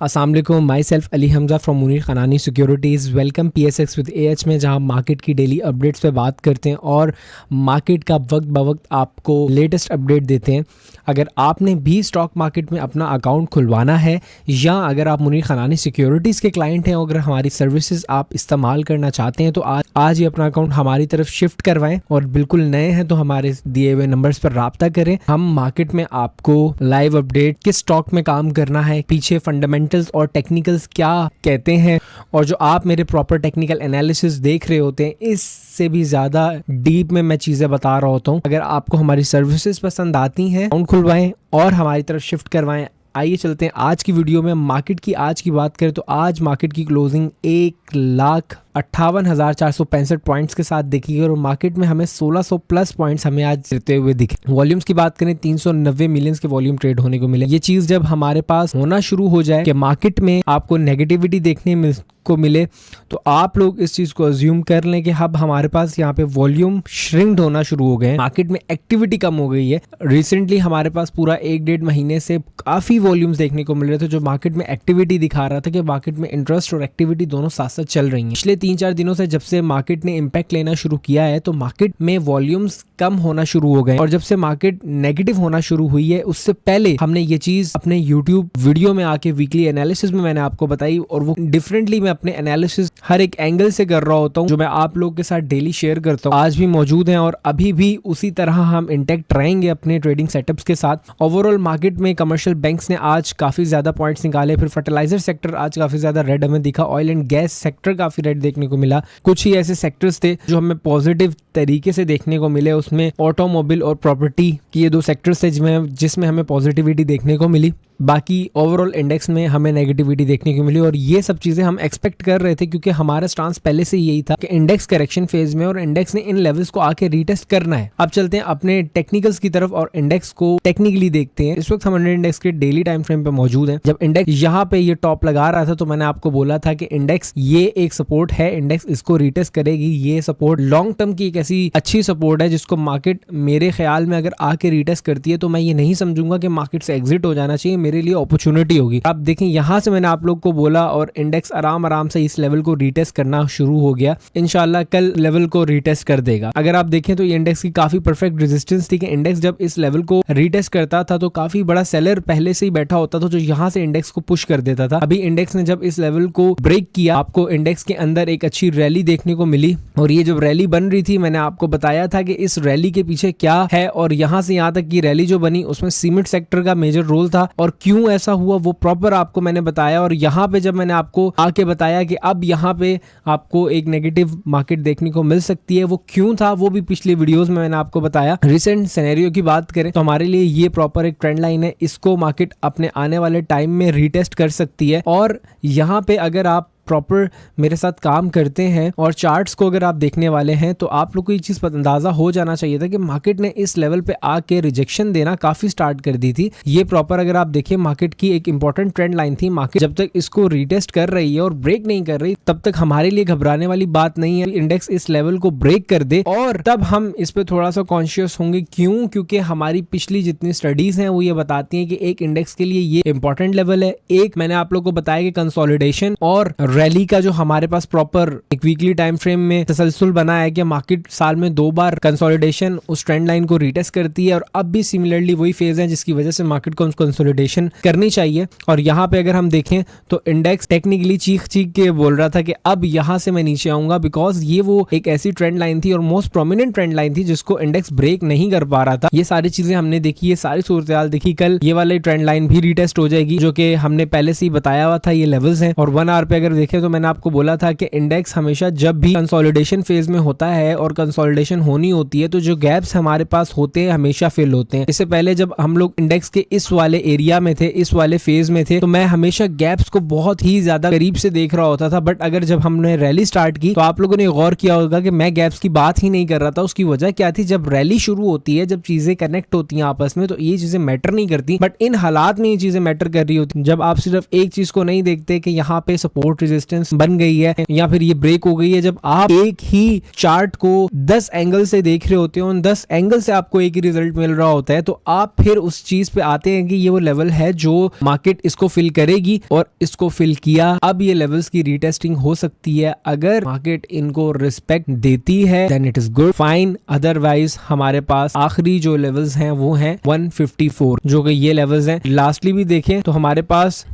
अस्सलाम वालेकुम, myself Ali Hamza from Munir Khanani securities. Welcome PSX with AH में, जहां मार्केट की डेली अपडेट्स पे बात करते हैं और मार्केट का वक्त ब वक्त आपको लेटेस्ट अपडेट देते हैं। अगर आपने भी स्टॉक मार्केट में अपना अकाउंट खुलवाना है या अगर आप मुनीर खनानी सिक्योरिटीज़ के क्लाइंट हैं और अगर हमारी सर्विसेज आप इस्तेमाल करना चाहते हैं तो आज ही अपना अकाउंट हमारी तरफ शिफ्ट करवाएं और बिल्कुल नए हैं तो हमारे दिए हुए नंबर्स पर राब्ता करें। हम मार्केट में आपको लाइव अपडेट, किस स्टॉक में काम करना है, पीछे फंडामेंटल्स और टेक्निकल्स क्या कहते हैं, और जो आप मेरे प्रॉपर टेक्निकल एनालिसिस देख रहे होते हैं इससे भी ज़्यादा डीप में मैं चीज़ें बता रहा होता हूँ। अगर आपको हमारी सर्विसेज पसंद आती हैं, अकाउंट खुलवाएं और हमारी तरफ शिफ्ट करवाएं। आइए चलते हैं आज की वीडियो में। मार्केट की आज की बात करें तो आज मार्केट की क्लोजिंग 1,58,465 पॉइंट्स के साथ देखी गई और मार्केट में हमें 1600 प्लस पॉइंट्स हमें आज जीते हुए दिखे। वॉल्यूम्स की बात करें 390 मिलियंस के वॉल्यूम ट्रेड होने को मिले। ये चीज जब हमारे पास होना शुरू हो जाए कि मार्केट में आपको नेगेटिविटी देखने को मिले तो आप लोग इस चीज को अज्यूम कर लें कि अब हमारे पास यहाँ पे वॉल्यूम श्रिंक्ड होना शुरू हो गए हैं, मार्केट में एक्टिविटी कम हो गई है। रिसेंटली हमारे पास पूरा 1-1.5 महीने से काफी वॉल्यूम्स देखने को मिल रहे थे जो मार्केट में एक्टिविटी दिखा रहा था कि मार्केट में इंटरेस्ट और एक्टिविटी दोनों साथ साथ चल रही हैं। पिछले 3-4 दिनों से जब से मार्केट ने इम्पैक्ट लेना शुरू किया है तो मार्केट में वॉल्यूम्स कम होना शुरू हो गए और जब से मार्केट नेगेटिव होना शुरू हुई है उससे पहले हमने ये चीज अपने यूट्यूब वीडियो में आके वीकली एनालिसिस में मैंने आपको बताई और वो डिफरेंटली मैं अपने एनालिसिस हर एक एंगल से कर रहा होता हूँ जो मैं आप लोगों के साथ डेली शेयर करता हूँ। आज भी मौजूद हैं और अभी भी उसी तरह हम इंटैक्ट रहेंगे अपने ट्रेडिंग सेटअप्स के साथ। ओवरऑल मार्केट में कमर्शियल बैंक्स ने आज काफी ज्यादा पॉइंट्स निकाले, फिर फर्टिलाइजर सेक्टर आज काफी ज्यादा रेड हमें दिखा, ऑयल एंड गैस सेक्टर काफी रेड देखने को मिला। कुछ ही ऐसे सेक्टर्स थे जो हमें पॉजिटिव तरीके से देखने को मिले, उसमें ऑटोमोबाइल और प्रॉपर्टी की ये 2 सेक्टर्स थे जिसमें हमें पॉजिटिविटी देखने को मिली। बाकी ओवरऑल इंडेक्स में हमें नेगेटिविटी देखने को मिली और ये सब चीजें हम एक्सपेक्ट कर रहे थे क्योंकि हमारा स्टांस पहले से यही था कि इंडेक्स करेक्शन फेज में और इंडेक्स ने इन लेवल्स को आके रीटेस्ट करना है। अब चलते हैं अपने टेक्निकल्स की तरफ और इंडेक्स को टेक्निकली देखते हैं। इस वक्त हम 100 इंडेक्स के डेली टाइम फ्रेम पे मौजूद हैं। जब इंडेक्स यहाँ पे ये टॉप लगा रहा था तो मैंने आपको बोला था कि इंडेक्स ये एक सपोर्ट है, इंडेक्स इसको रीटेस्ट करेगी। ये सपोर्ट लॉन्ग टर्म की एक ऐसी अच्छी सपोर्ट है जिसको मार्केट मेरे ख्याल में अगर आके रीटेस्ट करती है तो मैं ये नहीं समझूंगा कि मार्केट से एग्जिट हो जाना चाहिए, मेरे लिए अपॉर्चुनिटी होगी। आप देखें यहाँ से मैंने आप लोग को बोला और इंडेक्स आराम से इस लेवल को रीटेस्ट करना शुरू हो गया। इंशाल्लाह कल लेवल को रीटेस्ट कर देगा। अगर आप देखें तो ये इंडेक्स की काफी परफेक्ट रेजिस्टेंस थी कि इंडेक्स जब इस लेवल को रीटेस्ट करता था तो काफी बड़ा सेलर पहले से ही बैठा होता था जो यहाँ से इंडेक्स को पुश कर देता था। अभी इंडेक्स ने जब इस लेवल को ब्रेक किया, आपको इंडेक्स के अंदर एक अच्छी रैली देखने को मिली और ये जब रैली बन रही थी मैंने आपको बताया था कि इस रैली के पीछे क्या है और यहाँ से यहाँ तक की रैली जो बनी उसमें सीमेंट सेक्टर का मेजर रोल था और क्यों ऐसा हुआ वो प्रॉपर आपको मैंने बताया। और यहाँ पे जब मैंने आपको आके बताया कि अब यहाँ पे आपको एक नेगेटिव मार्केट देखने को मिल सकती है, वो क्यों था वो भी पिछले वीडियोस में मैंने आपको बताया। रिसेंट सिनेरियो की बात करें तो हमारे लिए ये प्रॉपर एक ट्रेंड लाइन है, इसको मार्केट अपने आने वाले टाइम में रीटेस्ट कर सकती है। और यहाँ पे अगर आप प्रॉपर मेरे साथ काम करते हैं और चार्ट्स को अगर आप देखने वाले हैं तो आप लोग को ये चीज़ अंदाजा हो जाना चाहिए था कि मार्केट ने इस लेवल पे आके रिजेक्शन देना काफ़ी स्टार्ट कर दी थी। ये प्रॉपर अगर आप देखें मार्केट की एक इंपॉर्टेंट ट्रेंड लाइन थी। मार्केट जब तक इसको रीटेस्ट कर रही है और ब्रेक नहीं कर रही तब तक हमारे लिए घबराने वाली बात नहीं है। इंडेक्स इस लेवल को ब्रेक कर दे और तब हम इस पर थोड़ा सा कॉन्शियस होंगे। क्यों? क्योंकि हमारी पिछली जितनी स्टडीज हैं वो ये बताती हैं कि एक इंडेक्स के लिए ये इंपॉर्टेंट लेवल है। एक मैंने आप लोग को बताया कि कंसोलिडेशन और रैली का जो हमारे पास प्रॉपर एक वीकली टाइम फ्रेम में तसलसल बना है कि मार्केट साल में 2 बार कंसोलिडेशन उस ट्रेंड लाइन को रीटेस्ट करती है और अब भी सिमिलरली वही फेज है जिसकी वजह से मार्केट को कंसोलिडेशन करनी चाहिए। और यहाँ पे अगर हम देखें तो इंडेक्स टेक्निकली चीख के बोल रहा था कि अब यहाँ से मैं नीचे आऊंगा बिकॉज ये वो एक ऐसी ट्रेंड लाइन थी और मोस्ट प्रोमिनेंट ट्रेंड लाइन थी जिसको इंडेक्स ब्रेक नहीं कर पा रहा था। ये सारी चीजें हमने देखी, ये सारी सूरत देखी। कल ये वाली ट्रेंड लाइन भी रीटेस्ट हो जाएगी जो कि हमने पहले से ही बताया हुआ था, ये लेवल्स हैं। और 1 आवर पे अगर देखें तो मैंने आपको बोला था कि इंडेक्स हमेशा जब भी कंसोलिडेशन फेज में होता है और कंसोलिडेशन होनी होती है तो जो गैप्स हमारे पास होते हैं हमेशा फिल होते हैं। इससे पहले जब हम लोग इंडेक्स के इस वाले एरिया में थे, इस वाले फेज में थे, तो मैं हमेशा गैप्स को बहुत ही ज्यादा करीब से देख रहा होता था। बट अगर जब हमने रैली स्टार्ट की तो आप लोगों ने गौर किया होगा कि मैं गैप्स की बात ही नहीं कर रहा था। उसकी वजह क्या थी? जब रैली शुरू होती है, जब चीजें कनेक्ट होती हैं आपस में तो ये चीजें मैटर नहीं करती, बट इन हालात में ये चीजें मैटर कर रही होती। जब आप सिर्फ एक चीज को नहीं देखते कि यहाँ पे सपोर्ट रेजिस्टेंस बन गई है या फिर ये ब्रेक हो गई है, जब आप एक ही चार्ट को 10 एंगल से देख रहे होते हो, 10 एंगल से आपको एक ही रिजल्ट मिल रहा होता है, तो आप फिर उस चीज पे आते हैं कि ये वो लेवल है जो मार्केट इसको फिल करेगी और इसको फिल किया। अब ये लेवल्स की रीटेस्टिंग हो सकती है। अगर मार्केट इनको रिस्पेक्ट देती है then it is good, fine. Otherwise हमारे पास आखिरी जो लेवल्स हैं वो हैं 154, जो कि ये लेवल्स हैं। लास्टली भी देखें तो हमारे पास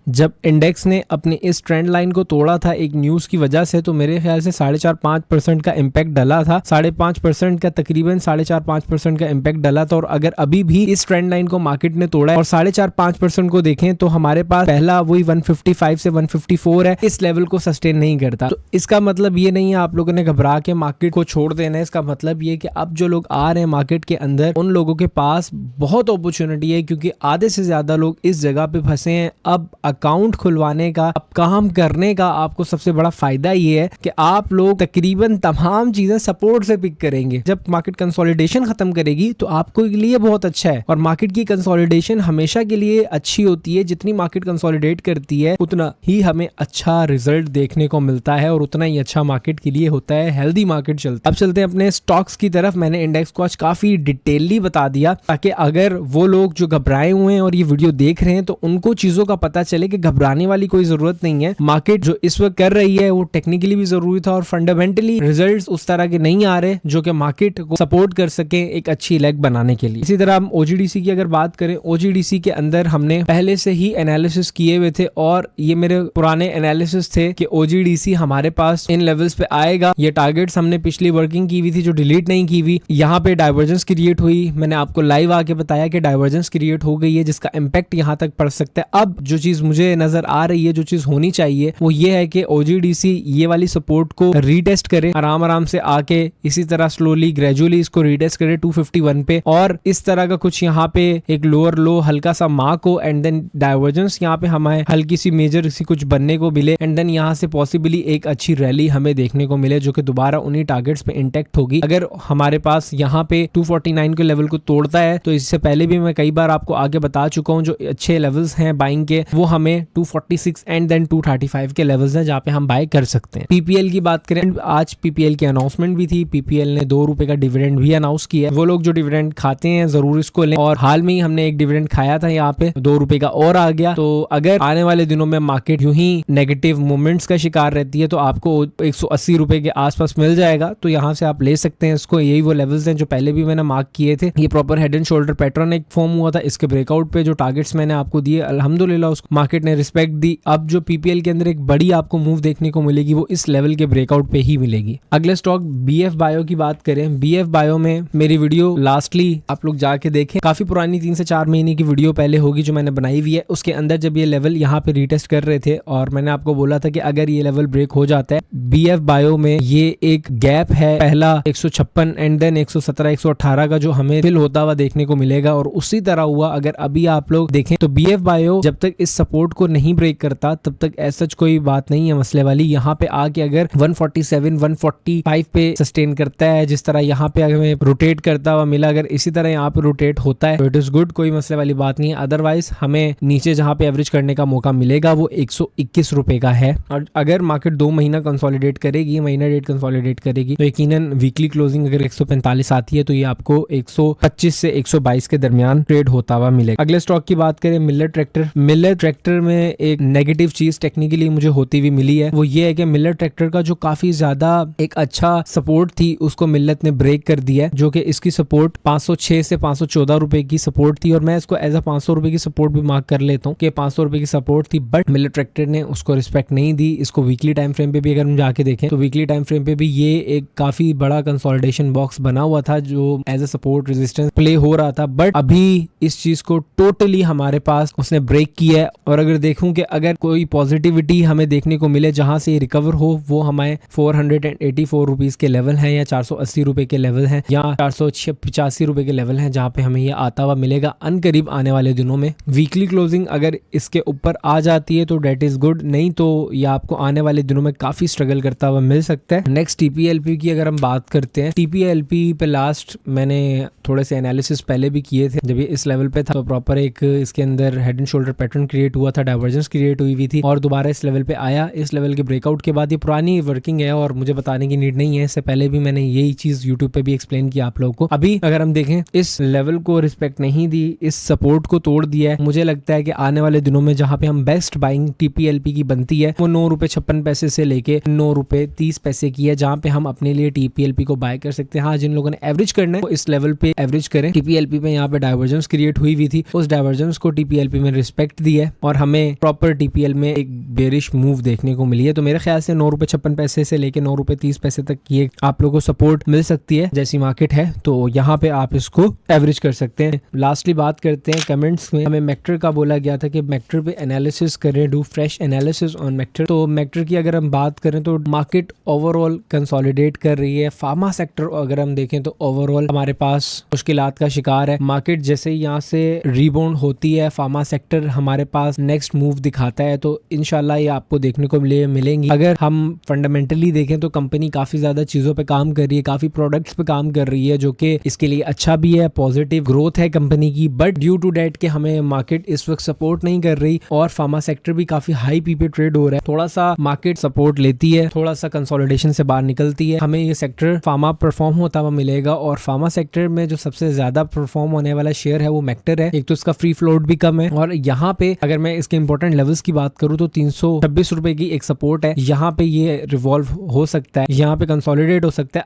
जब इंडेक्स ने अपने इस ट्रेंड लाइन को तोड़ा था एक न्यूज की वजह से, तो मेरे ख्याल से 4.5-5% का इम्पैक्ट डला था, 5.5% का, तकरीबन 4.5-5% का इम्पैक्ट डला था। और अगर अभी भी इस ट्रेंड लाइन को मार्केट ने तोड़ा है और 4.5-5% को देखें तो हमारे पास पहला वही 155 से 154 है, इस लेवल को सस्टेन नहीं करता। तो इसका मतलब ये नहीं है आप लोगों ने घबरा के मार्केट को छोड़ देना है। इसका मतलब ये कि अब जो लोग आ रहे हैं मार्केट के अंदर, उन लोगों के पास बहुत अपॉर्चुनिटी है, क्योंकि आधे से ज्यादा लोग इस जगह पे फंसे हैं। अब अकाउंट खुलवाने का, अब काम करने का आपको सबसे बड़ा फायदा ये है कि आप लोग तकरीबन तमाम चीजें सपोर्ट से पिक करेंगे। जब मार्केट कंसोलिडेशन खत्म करेगी तो आपको लिए बहुत अच्छा है, और मार्केट की कंसोलिडेशन हमेशा के लिए अच्छी होती है। जितनी मार्केट कंसोलिडेट करती है उतना ही हमें अच्छा रिजल्ट देखने को मिलता है और उतना ही अच्छा मार्केट के लिए होता है, हेल्दी मार्केट चलता है। अब चलते हैं अपने स्टॉक्स की तरफ। मैंने इंडेक्स को आज काफी डिटेलली बता दिया ताकि अगर वो लोग जो घबराए हुए हैं और ये वीडियो देख रहे हैं तो उनको चीजों का पता चले कि घबराने वाली कोई जरूरत नहीं है। मार्केट जो इस वक्त कर रही है वो टेक्निकली भी जरूरी था और फंडामेंटली रिजल्ट्स उस तरह के नहीं आ रहे जो कि मार्केट को सपोर्ट कर सके एक अच्छी लेग बनाने के लिए। इसी तरह हम ओजीडीसी की अगर बात करें, ओजीडीसी के अंदर हमने पहले से ही एनालिसिस किए हुए थे और ये मेरे पुराने एनालिसिस थे कि ओजीडीसी हमारे पास इन लेवल्स पे आएगा। ये टारगेट्स हमने पिछली वर्किंग की हुई थी जो डिलीट नहीं की हुई। यहाँ पे डाइवर्जेंस क्रिएट हुई, मैंने आपको लाइव आके बताया कि डाइवर्जेंस क्रिएट हो गई है जिसका इम्पैक्ट यहाँ तक पड़ सकता है। अब जो चीज मुझे नजर आ रही है, जो चीज होनी चाहिए वो ये है कि ओजीडीसी ये वाली सपोर्ट को रीटेस्ट करे, आराम आराम से आके इसी तरह स्लोली ग्रेजुअली इसको रीटेस्ट करे 251 पे, और इस तरह का कुछ यहाँ पे एक लोअर लो हल्का सा मार्क हो एंड देन डाइवर्जेंस यहाँ पे हमें हल्की सी मेजर सी कुछ बनने को मिले एंड देन यहाँ से पॉसिबली एक अच्छी रैली हमें देखने को मिले जो कि दोबारा उन्हीं टारगेट्स पे इंटैक्ट होगी। अगर हमारे पास यहाँ पे 249 के लेवल को तोड़ता है तो इससे पहले भी मैं कई बार आपको आगे बता चुका हूँ जो अच्छे लेवल्स हैं बाइंग के, वो हमें 246 एंड देन 235 के लेवल्स हैं जहाँ पे हम बाय कर सकते हैं। पीपीएल की बात करें, आज पीपीएल की अनाउंसमेंट भी थी। पीपीएल ने 2 रुपए का डिविडेंड भी अनाउंस किया है। वो लोग जो डिविडेंड खाते हैं जरूर इसको लें, और हाल में ही हमने एक डिविडेंड खाया था यहाँ पे 2 रुपए का और आ गया। तो अगर आने वाले दिनों में मार्केट यूं ही नेगेटिव मूवमेंट्स का शिकार रहती है तो आपको 180 रुपए के आसपास मिल जाएगा, तो यहाँ से आप ले सकते हैं इसको। यही वो लेवल्स हैं जो पहले भी मैंने मार्क किए थे। ये proper head and shoulder pattern एक फॉर्म हुआ था, इसके ब्रेकआउट पे जो टारगेट्स मैंने आपको दिए अल्हम्दुलिल्लाह उसको मार्केट ने रिस्पेक्ट दी। अब जो पीपीएल के अंदर एक बड़ी आपको मूव देखने को मिलेगी वो इस लेवल के ब्रेकआउट पे ही मिलेगी। अगले स्टॉक बीएफ बायो की बात करें, बीएफ बायो में मेरी वीडियो लास्टली आप लोग जाके देखें, काफी पुरानी 3 से 4 महीने की वीडियो पहले होगी जो मैंने बनाई हुई है। उसके अंदर जब ये लेवल यहाँ पे रीटेस्ट कर रहे थे और मैंने आपको बोला था कि अगर ये लेवल ब्रेक हो जाता है बीएफ बायो में, ये एक गैप है पहला 156 एंड देन 117 118 का जो हमें फिल होता हुआ देखने को मिलेगा, और उसी तरह हुआ। अगर अभी आप लोग देखें तो बीएफ बायो जब तक इस सपोर्ट को नहीं ब्रेक करता तब तक ऐसा कोई बात नहीं है मसले वाली। यहाँ पे आके अगर 147 145 पे सस्टेन करता है, जिस तरह यहाँ पे हमें रोटेट करता हुआ मिला, अगर इसी तरह यहाँ पे रोटेट होता है तो इट इज गुड, कोई मसले वाली बात नहीं है। अदरवाइज हमें नीचे जहाँ पे एवरेज करने का मौका मिलेगा वो 121 रुपए का है। और अगर मार्केट 2 महीना कंसोलिडेट करेगी, महीना डेट कंसोलिडेट करेगी, तो यकीनन वीकली क्लोजिंग अगर 145 आती है तो ये आपको 125 से 122 के दरमियान ट्रेड होता हुआ मिलेगा। अगले स्टॉक की बात करें मिलर ट्रैक्टर। मिलर ट्रैक्टर में एक नेगेटिव चीज टेक्निकली मुझे होती हुई मिली है, वो ये है कि मिलर ट्रैक्टर का जो काफी ज्यादा एक अच्छा सपोर्ट थी उसको मिल्लत ने ब्रेक कर दिया है, जो कि इसकी सपोर्ट 506 से 514 रुपए की सपोर्ट थी, और मैं इसको एज अ 500 रुपए की सपोर्ट भी मार्क कर लेता हूँ कि 500 रुपए की सपोर्ट थी, बट मिलर ट्रैक्टर ने उसको रिस्पेक्ट नहीं दी। इसको वीकली टाइम फ्रेम पे भी अगर हम जाके देखें तो वीकली टाइम फ्रेम पे भी ये एक काफी बड़ा कंसोलिडेशन बॉक्स बना हुआ था जो as a support resistance play हो रहा था, बट अभी इस चीज को टोटली हमारे पास उसने ब्रेक किया है। और अगर देखूं कि अगर कोई पॉजिटिविटी हमें देखने को मिले जहां से रिकवर हो, वो हमारे 484 रुपीज के लेवल हैं या 480 रुपए के लेवल हैं या 485 रुपए के लेवल हैं, जहां पे हमें ये आता हुआ मिलेगा अनकरीब आने वाले दिनों में। वीकली क्लोजिंग अगर इसके ऊपर आ जाती है तो डेट इज गुड, नहीं तो ये आपको आने वाले दिनों में काफी स्ट्रगल ट्रेल करता हुआ मिल सकता है। नेक्स्ट TPLP की अगर हम बात करते हैं, TPLP पे लास्ट मैंने थोड़े से एनालिसिस पहले भी किए थे। जब ये इस लेवल पे था तो प्रॉपर एक इसके अंदर head and shoulder pattern create हुआ था, डाइवर्जेंस क्रिएट हुई थी और दोबारा इस लेवल पे आया। इस लेवल के ब्रेकआउट के बाद ये पुरानी वर्किंग है और मुझे बताने की नीड नहीं है, इससे पहले भी मैंने यही चीज यूट्यूब पे भी एक्सप्लेन किया आप लोगों को। अभी अगर हम देखें, इस लेवल को रिस्पेक्ट नहीं दी, इस सपोर्ट को तोड़ दिया है। मुझे लगता है कि आने वाले दिनों में जहां पे हम बेस्ट बाइंग TPLP की बनती है वो 9 रुपए 56 पैसे से लेके 9 रुपए 30 पैसे की है, जहां पे हम अपने लिए TPLP को बाय कर सकते हैं। हाँ, जिन लोगों ने एवरेज करना है वो इस लेवल पे एवरेज करें। TPLP पे यहाँ पे डाइवर्जेंस क्रिएट हुई थी, उस डाइवर्जेंस को TPLP में रिस्पेक्ट दी है और हमें प्रॉपर TPL में एक बेरिश मूव देखने को मिली है। तो मेरे ख्याल से 9 रुपए 56 पैसे से लेके 9 रुपए 30 पैसे तक ये आप लोगों को सपोर्ट मिल सकती है। जैसी मार्केट है तो यहाँ पे आप इसको एवरेज कर सकते हैं। लास्टली बात करते हैं, कमेंट्स में हमें मेक्टर का बोला गया था कि मेक्टर पे एनालिसिस करें, डू फ्रेश एनालिसिस ऑन मेक्टर। तो मेक्टर की अगर हम बात करें तो मार्केट ओवरऑल कंसोलिडेट कर रही है। फार्मा सेक्टर अगर हम देखें तो ओवरऑल हमारे पास मुश्किलात का शिकार है। मार्केट जैसे यहाँ से रीबाउंड होती है, फार्मा सेक्टर हमारे पास नेक्स्ट मूव दिखाता है, तो इंशाल्लाह ये आपको देखने को मिलेंगी। अगर हम फंडामेंटली देखें तो कंपनी काफी ज्यादा चीजों पे काम कर रही है, काफी प्रोडक्ट्स पे काम कर रही है, जो कि इसके लिए अच्छा भी है, पॉजिटिव ग्रोथ है कंपनी की। बट ड्यू टू डेट के हमें मार्केट इस वक्त सपोर्ट नहीं कर रही और फार्मा सेक्टर भी काफी हाई पी पे ट्रेड हो रहा है। थोड़ा सा मार्केट सपोर्ट लेती है, थोड़ा सा कंसोलिडेशन से बाहर निकलती है, हमें ये सेक्टर फार्मा परफॉर्म होता हुआ मिलेगा। और फार्मा सेक्टर में जो सबसे ज्यादा परफॉर्म होने वाला शेयर है वो मेक्टर है। एक तो इसका फ्री फ्लोट भी कम है और यहाँ पे अगर मैं इसके इंपॉर्टेंट लेवल्स की बात करूँ तो 326 रुपए की एक सपोर्ट है, यहाँ पे ये रिवॉल्व हो सकता है, यहाँ पे कंसोलिडेट हो सकता है।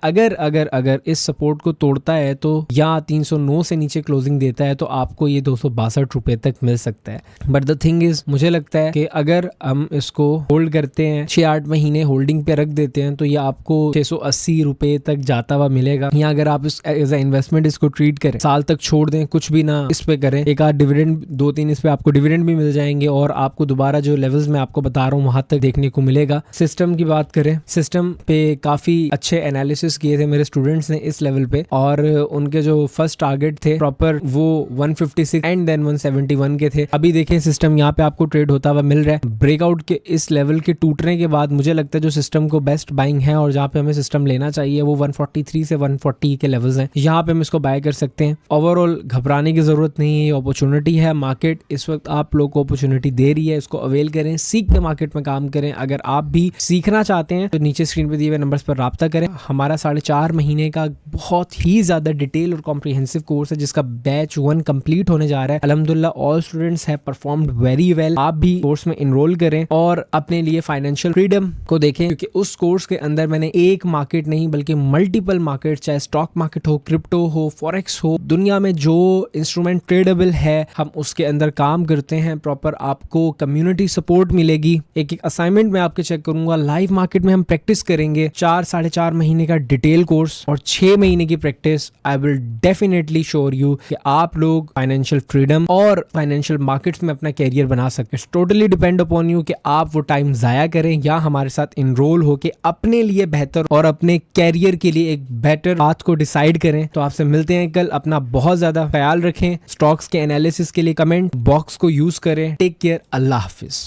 अगर इस सपोर्ट को तोड़ता है तो या 309 से नीचे क्लोजिंग देता है तो आपको ये 262 रुपए तक मिल सकता है। बट द थिंग इज, मुझे लगता है कि अगर हम इसको होल्ड करते हैं, 6-8 महीने होल्डिंग पे रख देते हैं तो ये आपको 680 रुपए तक जाता हुआ मिलेगा। या अगर आप इस एज ए इन्वेस्टमेंट इसको ट्रीट करें, साल तक छोड़ दें, कुछ भी ना इस पे करें, एक आध डिविडेंड 2-3 इस पे आपको डिविडेंड भी मिल जाएंगे और आपको दोबारा जो लेवल्स में आपको बता रहा हूँ वहां तक देखने को मिलेगा। सिस्टम की बात करें, सिस्टम पे काफी अच्छे एनालिसिस किए थे मेरे स्टूडेंट्स ने इस लेवल पे और उनके जो फर्स्ट टारगेट थे प्रॉपर वो 156 एंड देन 171 के थे। अभी देखें सिस्टम यहाँ पे आपको ट्रेड होता हुआ मिल रहा है। ब्रेकआउट के इस लेवल के टूटने के बाद मुझे लगता है जो सिस्टम को बेस्ट बाइंग है और जहाँ पे हमें सिस्टम लेना चाहिए वो 143 से 140 के लेवल्स हैं, यहाँ पे हम इसको बाय कर सकते हैं। ओवरऑल घबराने की जरूरत नहीं है, ये अपॉर्चुनिटी है। मार्केट इस वक्त आप लोग को अपॉर्चुनिटी दे रही है, इसको अवेल करें, सीख के मार्केट में काम करें। अगर आप भी सीखना चाहते हैं तो नीचे स्क्रीन पे दिए हुए नंबर्स पर राब्ता करें। हमारा 4.5 महीने का बहुत ही ज्यादा डिटेल और कॉम्प्रिहेंसिव कोर्स है जिसका बैच 1 कंप्लीट होने जा रहा है। अल्हम्दुलिल्लाह all students have performed very well. आप भी कोर्स में इनरोल करें और अपने लिए फाइनेंशियल फ्रीडम को देखें, क्योंकि उस कोर्स के अंदर मैंने एक मार्केट नहीं बल्कि मल्टीपल मार्केट, चाहे स्टॉक मार्केट हो, क्रिप्टो हो, फॉरेक्स हो, दुनिया में जो इंस्ट्रूमेंट ट्रेडेबल है हम उसके अंदर काम करते हैं। प्रॉपर आपको कम्युनिटी सपोर्ट मिलेगी। एक असाइनमेंट मैं आपके चेक करूंगा, लाइव मार्केट में हम प्रैक्टिस करेंगे। 4-4.5 महीने का डिटेल कोर्स और 6 महीने की practice. I will definitely sure you कि आप लोग फाइनेंशियल फ्रीडम और फाइनेंशियल मार्केट्स में अपना कैरियर बना सकते हैं। टोटली डिपेंड अपॉन यू कि आप वो टाइम जाया करें या हमारे साथ इनरोल हो के अपने लिए बेहतर और अपने कैरियर के लिए एक बेटर पाथ को डिसाइड करें। तो आपसे मिलते हैं कल। अपना बहुत ज्यादा ख्याल रखें। स्टॉक्स के एनालिसिस के लिए कमेंट बॉक्स को यूज करें। Take care. अल्लाह हाफिज।